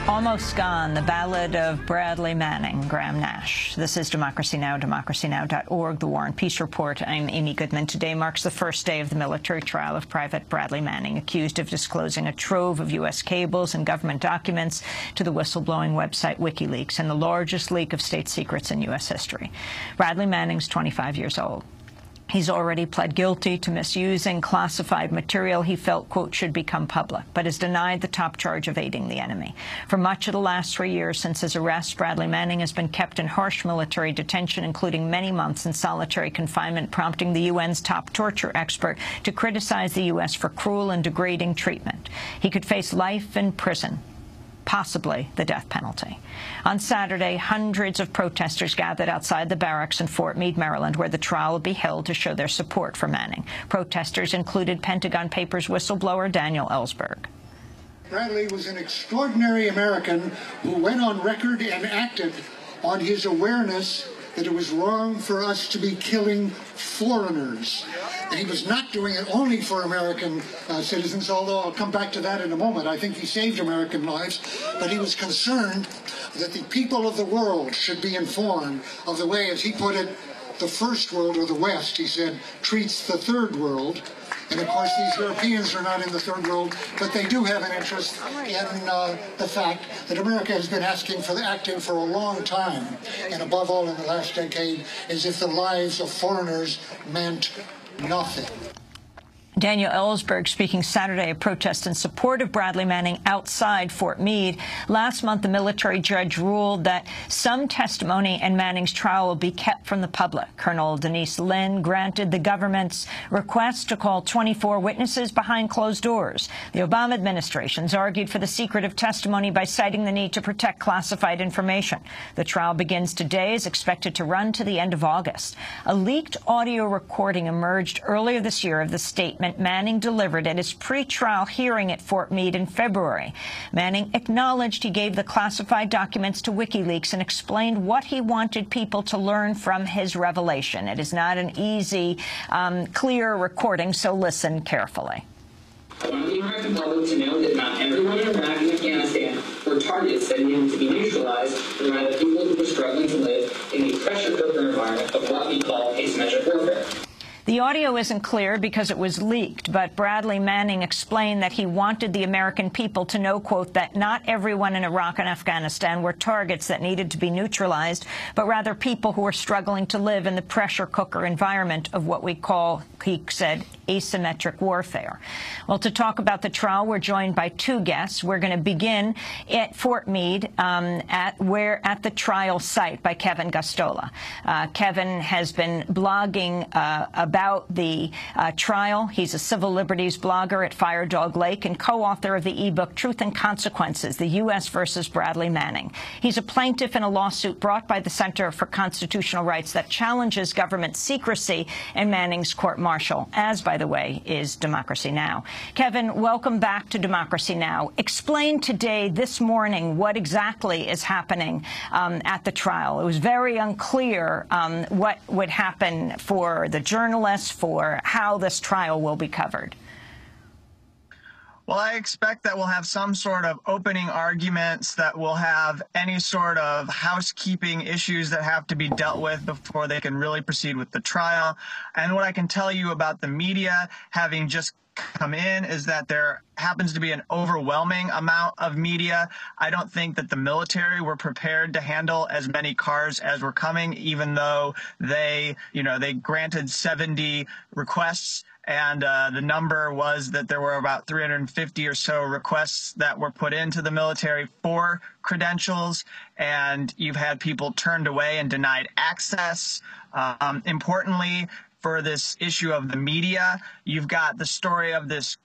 Almost Gone, the ballad of Bradley Manning, Graham Nash. This is Democracy Now!, democracynow.org, The War and Peace Report. I'm Amy Goodman. Today marks the first day of the military trial of Private Bradley Manning, accused of disclosing a trove of U.S. cables and government documents to the whistleblowing website WikiLeaks, and the largest leak of state secrets in U.S. history. Bradley Manning's 25 years old. He's already pled guilty to misusing classified material he felt, quote, should become public, but has denied the top charge of aiding the enemy. For much of the last 3 years since his arrest, Bradley Manning has been kept in harsh military detention, including many months in solitary confinement, prompting the UN's top torture expert to criticize the U.S. for cruel and degrading treatment. He could face life in prison, possibly the death penalty. On Saturday, hundreds of protesters gathered outside the barracks in Fort Meade, Maryland, where the trial will be held, to show their support for Manning. Protesters included Pentagon Papers whistleblower Daniel Ellsberg. Bradley was an extraordinary American who went on record and acted on his awareness that it was wrong for us to be killing foreigners. And he was not doing it only for American citizens, although I'll come back to that in a moment. I think he saved American lives, but he was concerned that the people of the world should be informed of the way, as he put it, the first world, or the West, he said, treats the third world. And of course, these Europeans are not in the third world, but they do have an interest in the fact that America has been acting for a long time, and above all in the last decade, as if the lives of foreigners meant nothing. Daniel Ellsberg speaking Saturday at protest in support of Bradley Manning outside Fort Meade. Last month, the military judge ruled that some testimony in Manning's trial will be kept from the public. Colonel Denise Lynn granted the government's request to call 24 witnesses behind closed doors. The Obama administration's argued for the secret of testimony by citing the need to protect classified information. The trial begins today, is expected to run to the end of August. A leaked audio recording emerged earlier this year of the statement Manning delivered at his pre-trial hearing at Fort Meade in February. Manning acknowledged he gave the classified documents to WikiLeaks and explained what he wanted people to learn from his revelation. It is not an easy, clear recording, so listen carefully. I want the American public to know that not everyone in Iraq and Afghanistan were targets that needed to be neutralized, but rather people who were struggling to live in the pressure cooker environment of what we call asymmetric warfare. The audio isn't clear because it was leaked, but Bradley Manning explained that he wanted the American people to know, quote, that not everyone in Iraq and Afghanistan were targets that needed to be neutralized, but rather people who were struggling to live in the pressure cooker environment of what we call, he said, asymmetric warfare. Well, to talk about the trial, we're joined by two guests. We're going to begin at Fort Meade, at the trial site, by Kevin Gosztola. Kevin has been blogging about the trial. He's a civil liberties blogger at Fire Dog Lake and co-author of the ebook Truth and Consequences, the U.S. versus Bradley Manning. He's a plaintiff in a lawsuit brought by the Center for Constitutional Rights that challenges government secrecy in Manning's court-martial, as, by the way, is Democracy Now! Kevin, welcome back to Democracy Now! Explain today, this morning, what exactly is happening at the trial. It was very unclear what would happen for the journalists, for how this trial will be covered. Well, I expect that we'll have some sort of opening arguments, that we'll have any sort of housekeeping issues that have to be dealt with before they can really proceed with the trial. And what I can tell you about the media having just come in is that there happens to be an overwhelming amount of media. I don't think that the military were prepared to handle as many cars as were coming, even though they granted 70 requests. And the number was that there were about 350 or so requests that were put into the military for credentials, and you've had people turned away and denied access. Importantly, for this issue of the media, you've got the story of this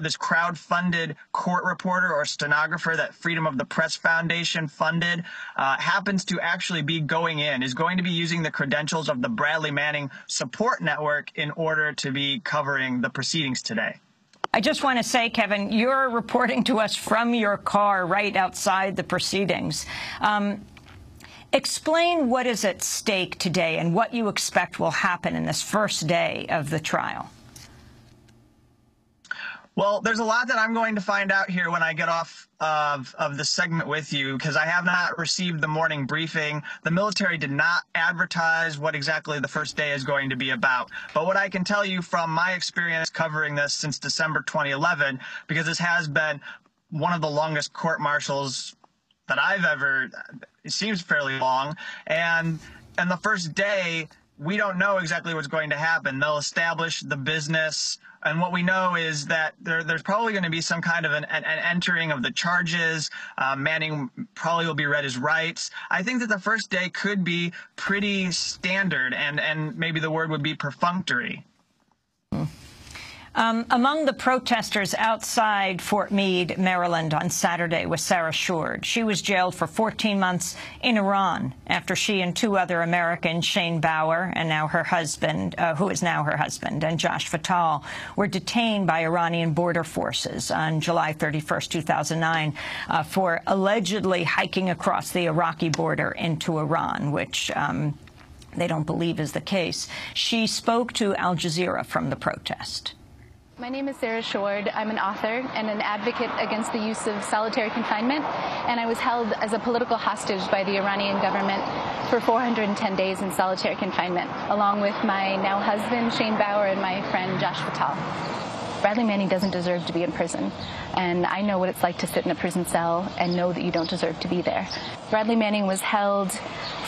this crowd-funded court reporter or stenographer that Freedom of the Press Foundation funded, happens to actually be is going to be using the credentials of the Bradley Manning Support Network in order to be covering the proceedings today. I just want to say, Kevin, you're reporting to us from your car right outside the proceedings. Explain what is at stake today and what you expect will happen in this first day of the trial. Well, there's a lot that I'm going to find out here when I get off of this segment with you, because I have not received the morning briefing. The military did not advertise what exactly the first day is going to be about. But what I can tell you from my experience covering this since December 2011, because this has been one of the longest court-martials that I've ever, it seems fairly long, and the first day, we don't know exactly what's going to happen. They'll establish the business, and what we know is that there's probably going to be some kind of an entering of the charges. Manning probably will be read his rights. I think that the first day could be pretty standard, and maybe the word would be perfunctory. Among the protesters outside Fort Meade, Maryland, on Saturday was Sarah Shourd. She was jailed for 14 months in Iran after she and two other Americans, Shane Bauer and now her husband, who is now her husband, and Josh Fatal, were detained by Iranian border forces on July 31st, 2009, for allegedly hiking across the Iraqi border into Iran, which they don't believe is the case. She spoke to Al Jazeera from the protest. My name is Sarah Shourd. I'm an author and an advocate against the use of solitary confinement, and I was held as a political hostage by the Iranian government for 410 days in solitary confinement, along with my now husband, Shane Bauer, and my friend, Josh Fatal. Bradley Manning doesn't deserve to be in prison, and I know what it's like to sit in a prison cell and know that you don't deserve to be there. Bradley Manning was held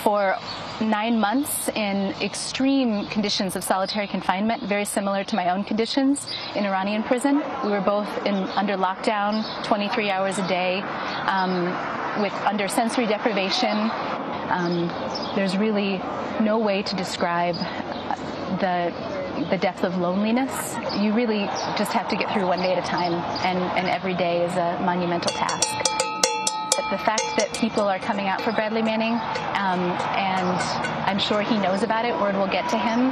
for 9 months in extreme conditions of solitary confinement, very similar to my own conditions in Iranian prison. We were both under lockdown 23 hours a day, under sensory deprivation. There's really no way to describe the depth of loneliness. You really just have to get through one day at a time, and every day is a monumental task. The fact that people are coming out for Bradley Manning, and I'm sure he knows about it, word will get to him,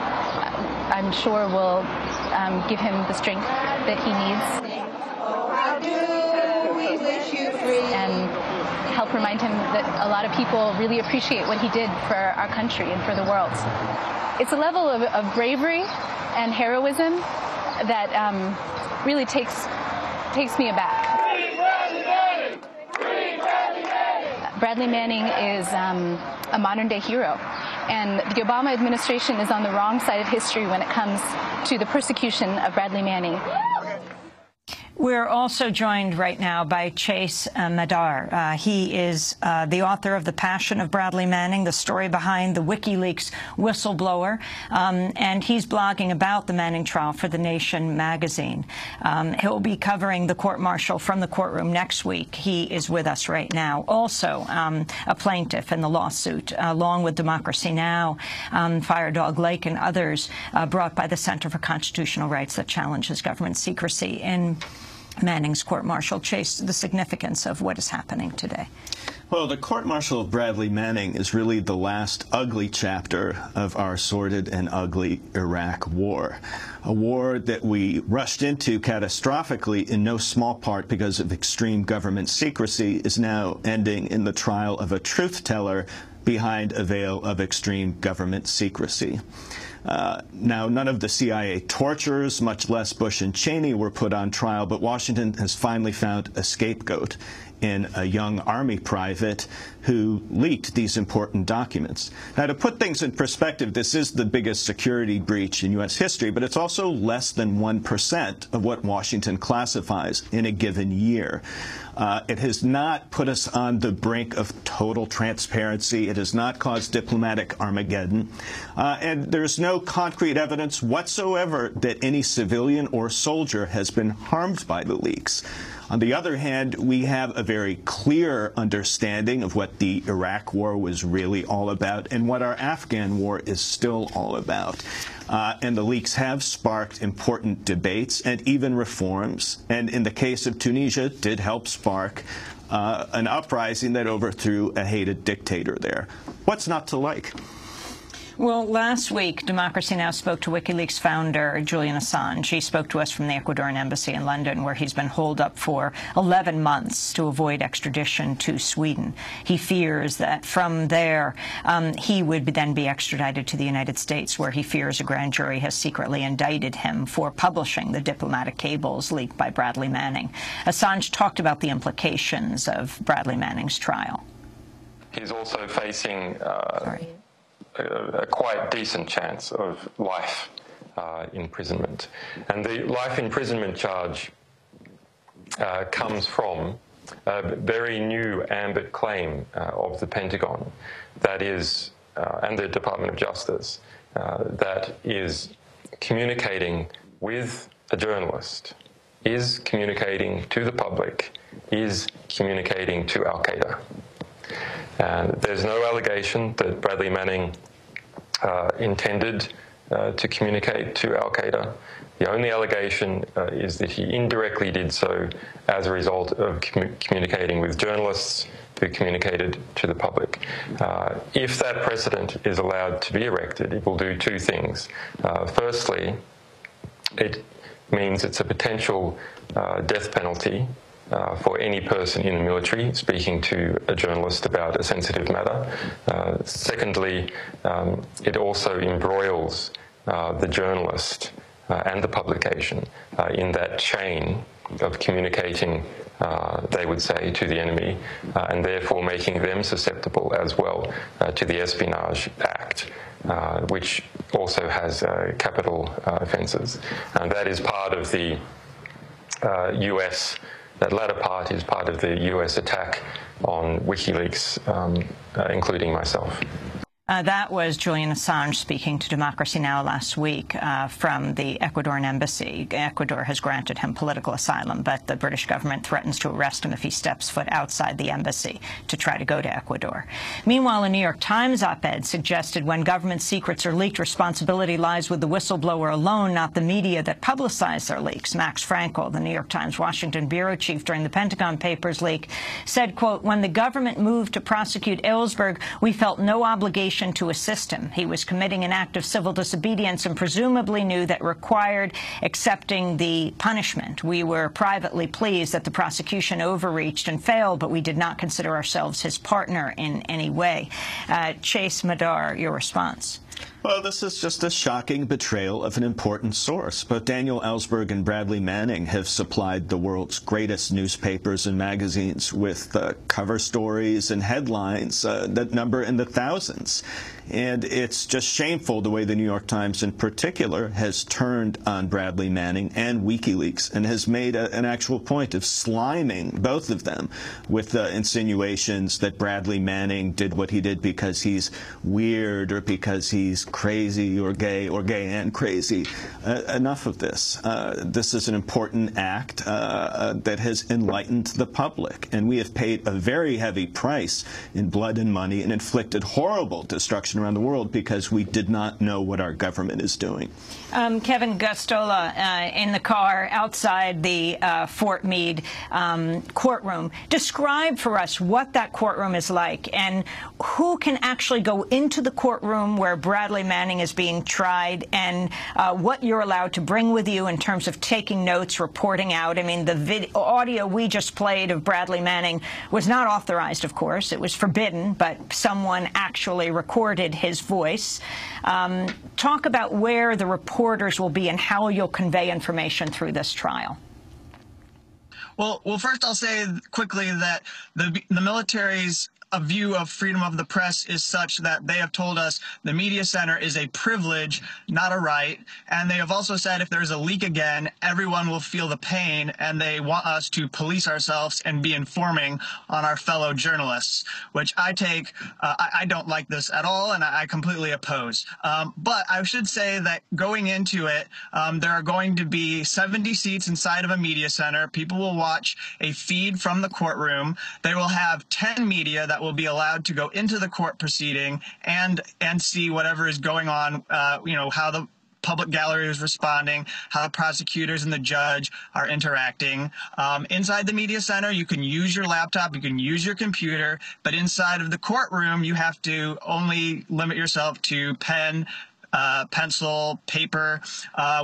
I'm sure will give him the strength that he needs. How do we wish you free? And help remind him that a lot of people really appreciate what he did for our country and for the world. It's a level of bravery and heroism that really takes me aback. Bradley Manning is a modern-day hero, and the Obama administration is on the wrong side of history when it comes to the persecution of Bradley Manning. We're also joined right now by Chase Madar. He is the author of The Passion of Bradley Manning, the story behind the WikiLeaks whistleblower, and he's blogging about the Manning trial for The Nation magazine. He'll be covering the court-martial from the courtroom next week. He is with us right now. Also, a plaintiff in the lawsuit, along with Democracy Now!, Fire Dog Lake, and others brought by the Center for Constitutional Rights that challenges government secrecy in Manning's court-martial. Chase, the significance of what is happening today. Well, the court-martial of Bradley Manning is really the last ugly chapter of our sordid and ugly Iraq war. A war that we rushed into catastrophically in no small part because of extreme government secrecy is now ending in the trial of a truth-teller behind a veil of extreme government secrecy. Now, none of the CIA torturers, much less Bush and Cheney, were put on trial, but Washington has finally found a scapegoat in a young Army private who leaked these important documents. Now, to put things in perspective, this is the biggest security breach in U.S. history, but it's also less than 1% of what Washington classifies in a given year. It has not put us on the brink of total transparency. It has not caused diplomatic Armageddon. And there's no concrete evidence whatsoever that any civilian or soldier has been harmed by the leaks. On the other hand, we have a very clear understanding of what the Iraq war was really all about and what our Afghan war is still all about. And the leaks have sparked important debates and even reforms, and in the case of Tunisia, did help spark an uprising that overthrew a hated dictator there. What's not to like? Well, last week, Democracy Now! Spoke to WikiLeaks founder Julian Assange. He spoke to us from the Ecuadorian embassy in London, where he's been holed up for 11 months to avoid extradition to Sweden. He fears that from there, he would then be extradited to the United States, where he fears a grand jury has secretly indicted him for publishing the diplomatic cables leaked by Bradley Manning. Assange talked about the implications of Bradley Manning's trial. He's also facing a quite decent chance of life imprisonment. And the life imprisonment charge comes from a very new ambit claim of the Pentagon, that is, and the Department of Justice, that is communicating with a journalist, is communicating to the public, is communicating to Al-Qaeda. And there's no allegation that Bradley Manning intended to communicate to Al-Qaeda. The only allegation is that he indirectly did so as a result of communicating with journalists who communicated to the public. If that precedent is allowed to be erected, it will do two things. Firstly, it means it's a potential death penalty for any person in the military speaking to a journalist about a sensitive matter. Secondly, it also embroils the journalist and the publication in that chain of communicating, they would say, to the enemy, and therefore making them susceptible as well to the Espionage Act, which also has capital offences. And that is part of the US. That latter part is part of the US attack on WikiLeaks, including myself. That was Julian Assange speaking to Democracy Now! Last week from the Ecuadorian embassy. Ecuador has granted him political asylum, but the British government threatens to arrest him if he steps foot outside the embassy to try to go to Ecuador. Meanwhile, a New York Times op-ed suggested when government secrets are leaked, responsibility lies with the whistleblower alone, not the media that publicized their leaks. Max Frankel, the New York Times Washington bureau chief during the Pentagon Papers leak, said, quote, "When the government moved to prosecute Ellsberg, we felt no obligation to assist him. He was committing an act of civil disobedience and presumably knew that required accepting the punishment. We were privately pleased that the prosecution overreached and failed, but we did not consider ourselves his partner in any way." Chase Madar, your response. Well, this is just a shocking betrayal of an important source. Both Daniel Ellsberg and Bradley Manning have supplied the world's greatest newspapers and magazines with cover stories and headlines that number in the thousands. And it's just shameful the way the New York Times in particular has turned on Bradley Manning and WikiLeaks and has made an actual point of sliming both of them with the insinuations that Bradley Manning did what he did because he's weird or because he's crazy or gay and crazy. Enough of this. This is an important act that has enlightened the public, and we have paid a very heavy price in blood and money and inflicted horrible destruction around the world because we did not know what our government is doing. Kevin Gustola, in the car outside the Fort Meade courtroom, describe for us what that courtroom is like and who can actually go into the courtroom where Bradley Manning is being tried, and what you're allowed to bring with you in terms of taking notes, reporting out. I mean, the audio we just played of Bradley Manning was not authorized, of course. It was forbidden, but someone actually recorded his voice. Talk about where the reporters will be and how you'll convey information through this trial. Well, first I'll say quickly that the military's view of freedom of the press is such that they have told us the media center is a privilege, not a right. And they have also said if there's a leak again, everyone will feel the pain, and they want us to police ourselves and be informing on our fellow journalists, which I take, I don't like this at all, and I completely oppose. But I should say that going into it, there are going to be 70 seats inside of a media center. People will watch a feed from the courtroom. They will have 10 media that will be allowed to go into the court proceeding and see whatever is going on, how the public gallery is responding, how the prosecutors and the judge are interacting. Inside the media center, you can use your laptop, you can use your computer, but inside of the courtroom, you have to only limit yourself to pen, pencil, paper,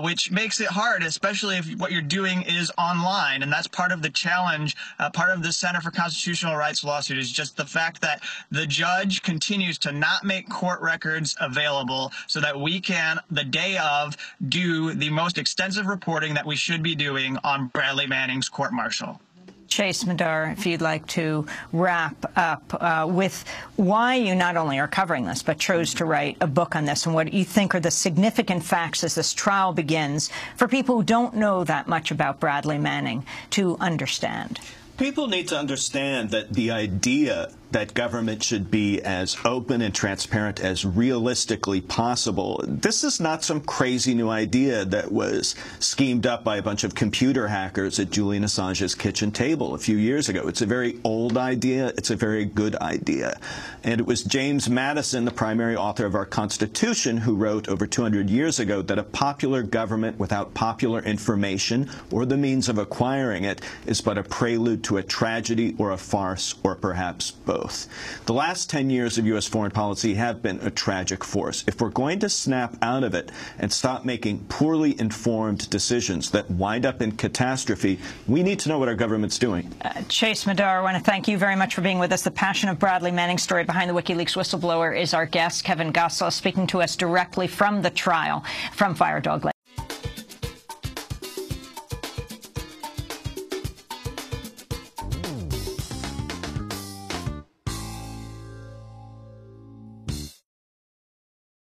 which makes it hard, especially if what you're doing is online. And that's part of the challenge, part of the Center for Constitutional Rights lawsuit is just the fact that the judge continues to not make court records available so that we can, the day of, do the most extensive reporting that we should be doing on Bradley Manning's court-martial. Chase Madar, if you'd like to wrap up with why you not only are covering this, but chose to write a book on this and what you think are the significant facts as this trial begins for people who don't know that much about Bradley Manning to understand. People need to understand that the idea that government should be as open and transparent as realistically possible. This is not some crazy new idea that was schemed up by a bunch of computer hackers at Julian Assange's kitchen table a few years ago. It's a very old idea. It's a very good idea. And it was James Madison, the primary author of our Constitution, who wrote over 200 years ago that a popular government without popular information or the means of acquiring it is but a prelude to a tragedy or a farce or perhaps both. The last 10 years of U.S. foreign policy have been a tragic force. If we're going to snap out of it and stop making poorly informed decisions that wind up in catastrophe, we need to know what our government's doing. Chase Madar, I want to thank you very much for being with us. The Passion of Bradley Manning story behind the WikiLeaks whistleblower is our guest. Kevin Gosselin speaking to us directly from the trial from Fire Dog.